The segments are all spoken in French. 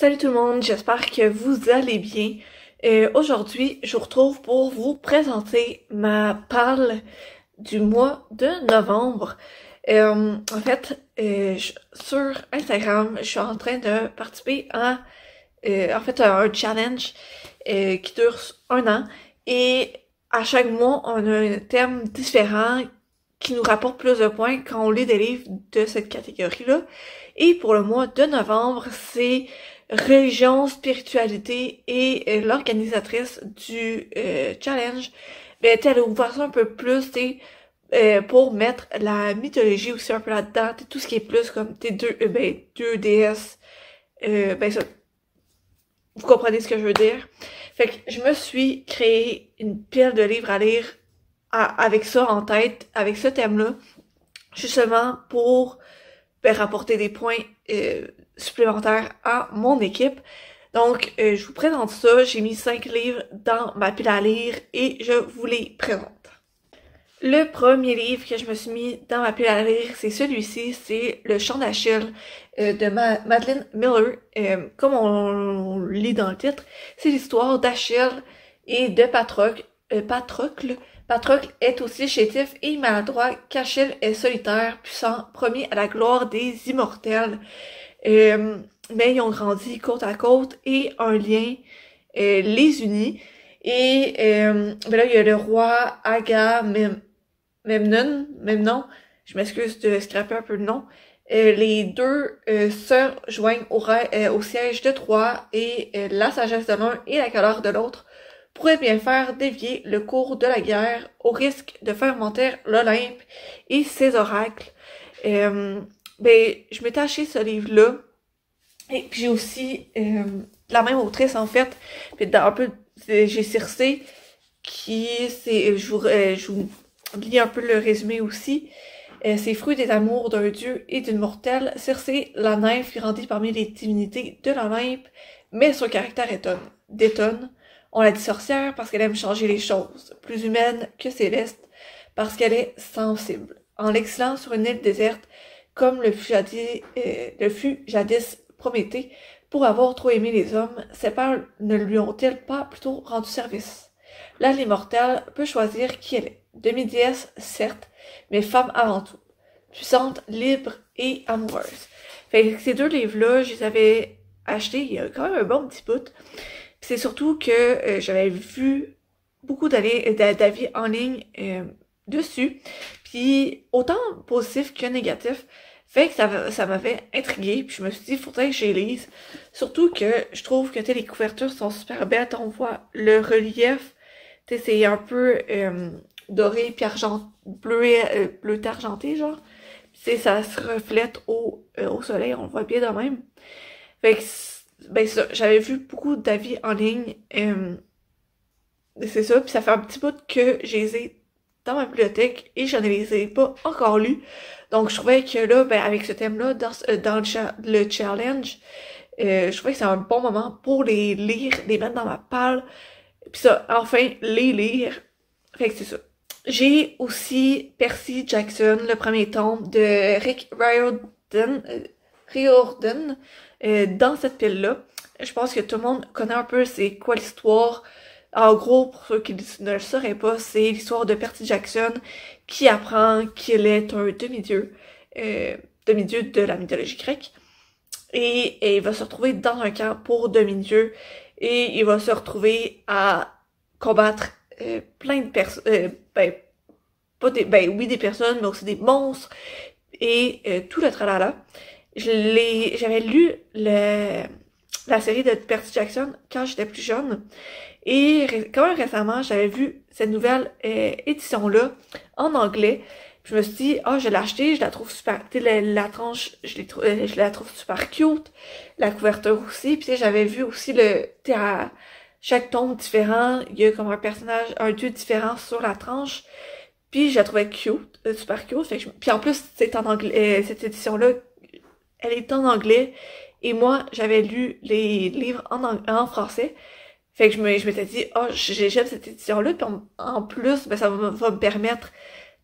Salut tout le monde, j'espère que vous allez bien. Aujourd'hui, je vous retrouve pour vous présenter ma palle du mois de novembre. Sur Instagram, je suis en train de participer à un challenge qui dure 1 an. Et à chaque mois, on a un thème différent qui nous rapporte plus de points quand on lit des livres de cette catégorie-là. Et pour le mois de novembre, c'est religion, spiritualité et l'organisatrice du challenge, ben, elle a ouvert ça un peu plus, pour mettre la mythologie aussi un peu là-dedans, tout ce qui est plus comme deux déesses, ça, vous comprenez ce que je veux dire. Fait que je me suis créé une pile de livres à lire avec ça en tête, avec ce thème-là, justement pour rapporter des points supplémentaires à mon équipe. Donc, je vous présente ça. J'ai mis 5 livres dans ma pile à lire et je vous les présente. Le premier livre que je me suis mis dans ma pile à lire, c'est celui-ci, c'est Le Chant d'Achille de Madeline Miller. Comme on lit dans le titre, c'est l'histoire d'Achille et de Patrocle. Patrocle est aussi chétif et maladroit qu'Achille est solitaire, puissant, promis à la gloire des immortels. Mais ils ont grandi côte à côte et un lien les unit. Et là, il y a le roi Memnon, je m'excuse de scraper un peu le nom. Les deux se joignent au siège de Troie et la sagesse de l'un et la colère de l'autre pourrait bien faire dévier le cours de la guerre au risque de faire monter l'Olympe et ses oracles. Je m'étais acheté ce livre-là et puis j'ai aussi la même autrice en fait, puis j'ai Circé qui c'est je vous lis un peu le résumé aussi. C'est fruit des amours d'un dieu et d'une mortelle. Circé, la nymphe grandit parmi les divinités de l'Olympe, mais son caractère détonne. On la dit sorcière parce qu'elle aime changer les choses, plus humaine que céleste, parce qu'elle est sensible. En l'exilant sur une île déserte, comme le fut jadis Prométhée, pour avoir trop aimé les hommes, ses pères ne lui ont-ils pas plutôt rendu service? Là, l'immortelle peut choisir qui elle est. Demi-déesse, certes, mais femme avant tout. Puissante, libre et amoureuse. Fait que ces deux livres-là, je les avais achetés il y a quand même un bon petit bout. C'est surtout que j'avais vu beaucoup d'avis en ligne dessus, puis autant positif que négatif, fait que ça m'avait intriguée, puis je me suis dit, faudrait que je les lise. Surtout que je trouve que les couvertures sont super belles, on voit le relief, c'est un peu doré puis bleu argenté, genre. Ça se reflète au soleil, on le voit bien de même. Fait que j'avais vu beaucoup d'avis en ligne, c'est ça, puis ça fait un petit bout que je les ai dans ma bibliothèque et je ne les ai pas encore lus. Donc je trouvais que là, avec ce thème-là, dans le challenge, je trouvais que c'est un bon moment pour les lire, les mettre dans ma palle, puis ça, enfin, les lire. Fait que c'est ça. J'ai aussi Percy Jackson, le premier tome de Rick Riordan, dans cette pile-là. Je pense que tout le monde connaît un peu c'est quoi l'histoire. En gros, pour ceux qui ne le sauraient pas, c'est l'histoire de Percy Jackson qui apprend qu'il est un demi-dieu de la mythologie grecque. Et il va se retrouver dans un camp pour demi-dieu et il va se retrouver à combattre plein de personnes, des personnes, mais aussi des monstres et tout le tralala. J'avais lu la série de Percy Jackson quand j'étais plus jeune et quand même récemment j'avais vu cette nouvelle édition-là en anglais. Je me suis dit, je l'ai acheté, je la trouve super, la tranche, je la trouve super cute, la couverture aussi, puis j'avais vu aussi à chaque tome différent, il y a comme un dieu différent sur la tranche, puis je la trouvais cute, super cute, puis en plus, c'est en anglais, cette édition-là, elle est en anglais, et moi, j'avais lu les livres en français, fait que je m'étais dit, j'aime cette édition-là, puis en plus, ça va me permettre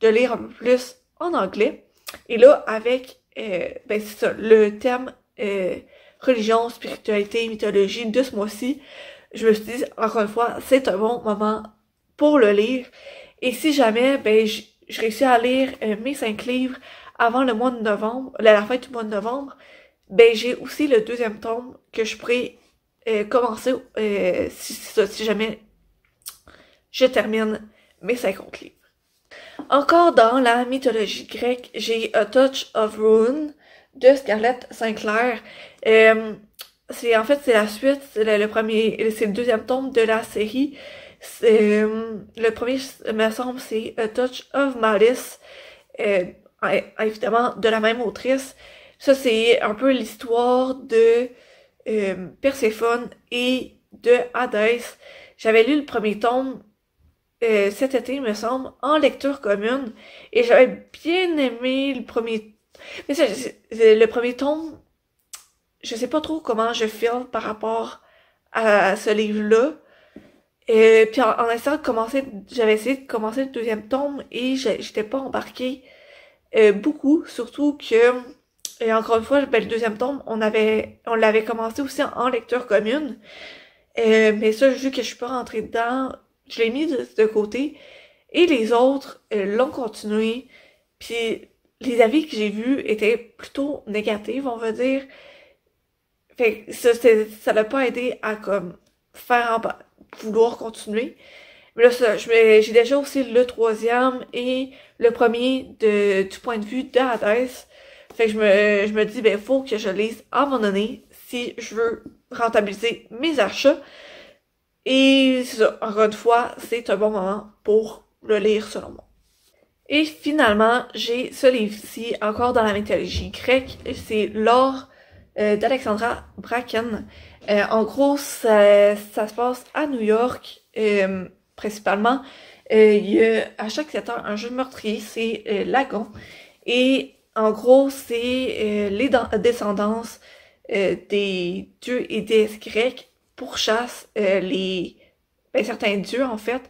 de lire un peu plus en anglais. Et là, avec, c'est ça, le thème religion, spiritualité, mythologie de ce mois-ci, je me suis dit, encore une fois, c'est un bon moment pour le lire. Et si jamais, ben, je réussis à lire mes 5 livres avant le mois de novembre, la fin du mois de novembre, ben, j'ai aussi le 2e tome que je pourrais commencer si jamais je termine mes 50 livres. Encore dans la mythologie grecque, j'ai A Touch of Ruin de Scarlett Sinclair. C'est la suite, c'est le 2e tome de la série. Le premier, me semble, c'est A Touch of Malice, évidemment de la même autrice. Ça, c'est un peu l'histoire de Perséphone et de Hadès. J'avais lu le premier tome cet été, il me semble, en lecture commune, et j'avais bien aimé le premier. Mais le premier tome, je sais pas trop comment je feel par rapport à ce livre-là. Puis en essayant de commencer, j'avais essayé de commencer le 2e tome et j'étais pas embarquée beaucoup, surtout que encore une fois, ben, le 2e tome, on l'avait commencé aussi en lecture commune. Mais ça, vu que je suis pas rentrée dedans, je l'ai mis de côté. Et les autres l'ont continué. Puis les avis que j'ai vus étaient plutôt négatifs, on va dire. Fait que ça l'a pas aidé à comme vouloir continuer. Mais là, j'ai déjà aussi le 3e et le premier du point de vue de Hadès. Fait que je me dis, ben, faut que je lise à un moment donné si je veux rentabiliser mes achats. Et encore une fois, c'est un bon moment pour le lire selon moi. Et finalement, j'ai ce livre-ci, encore dans la mythologie grecque, c'est L'or d'Alexandra Bracken. En gros, ça se passe à New York, principalement. Il y a à chaque 7 heures un jeune meurtrier, c'est Lagon. Et en gros, c'est les descendances des dieux et déesses grecs pourchassent certains dieux, en fait,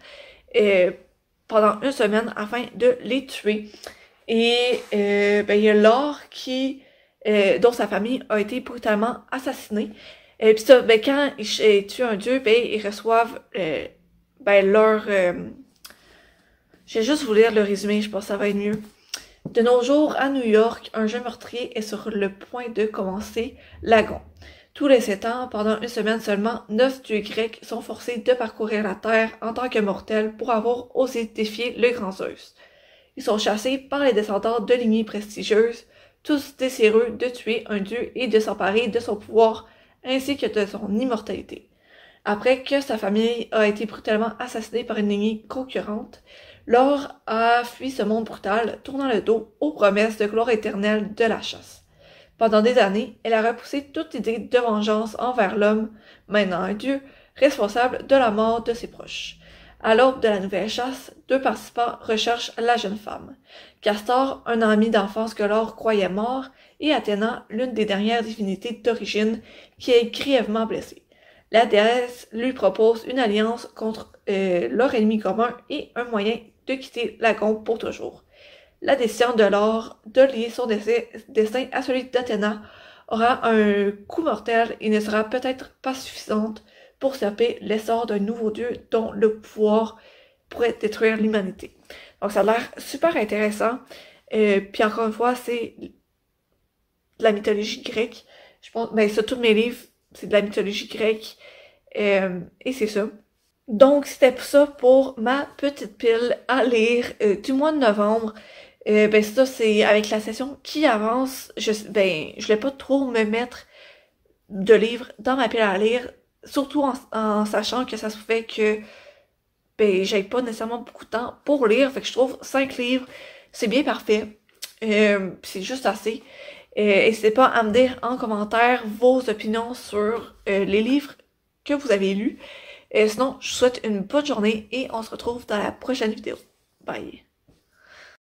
pendant une semaine afin de les tuer. Et il y a Laure dont sa famille a été brutalement assassinée. Puis ça, ben, quand ils tuent un dieu, ben, ils reçoivent leur... je vais juste vous lire le résumé, je pense que ça va être mieux. De nos jours, à New York, un jeune meurtrier est sur le point de commencer Lagon. Tous les 7 ans, pendant une semaine seulement, 9 dieux grecs sont forcés de parcourir la Terre en tant que mortels pour avoir osé défier le grand Zeus. Ils sont chassés par les descendants de lignées prestigieuses, tous désireux de tuer un dieu et de s'emparer de son pouvoir ainsi que de son immortalité. Après que sa famille a été brutalement assassinée par une lignée concurrente, Laure a fui ce monde brutal, tournant le dos aux promesses de gloire éternelle de la chasse. Pendant des années, elle a repoussé toute idée de vengeance envers l'homme, maintenant un dieu, responsable de la mort de ses proches. À l'aube de la nouvelle chasse, 2 participants recherchent la jeune femme. Castor, un ami d'enfance que Laure croyait mort, et Athéna, l'une des dernières divinités d'origine, qui est grièvement blessée. La déesse lui propose une alliance contre leur ennemi commun et un moyen de quitter Lagon pour toujours. La décision de Laure de lier son destin à celui d'Athéna aura un coup mortel et ne sera peut-être pas suffisante pour stopper l'essor d'un nouveau dieu dont le pouvoir pourrait détruire l'humanité. Donc ça a l'air super intéressant. Puis encore une fois, c'est de la mythologie grecque. Je pense, ben ça, tous mes livres, c'est de la mythologie grecque. Et c'est ça. Donc, c'était ça pour ma petite pile à lire du mois de novembre. Ben ça, c'est avec la session qui avance. Je voulais pas trop me mettre de livres dans ma pile à lire, surtout en sachant que ça se fait que j'avais pas nécessairement beaucoup de temps pour lire. Fait que je trouve 5 livres, c'est bien parfait. C'est juste assez. N'hésitez pas à me dire en commentaire vos opinions sur les livres que vous avez lus. Sinon, je vous souhaite une bonne journée et on se retrouve dans la prochaine vidéo. Bye!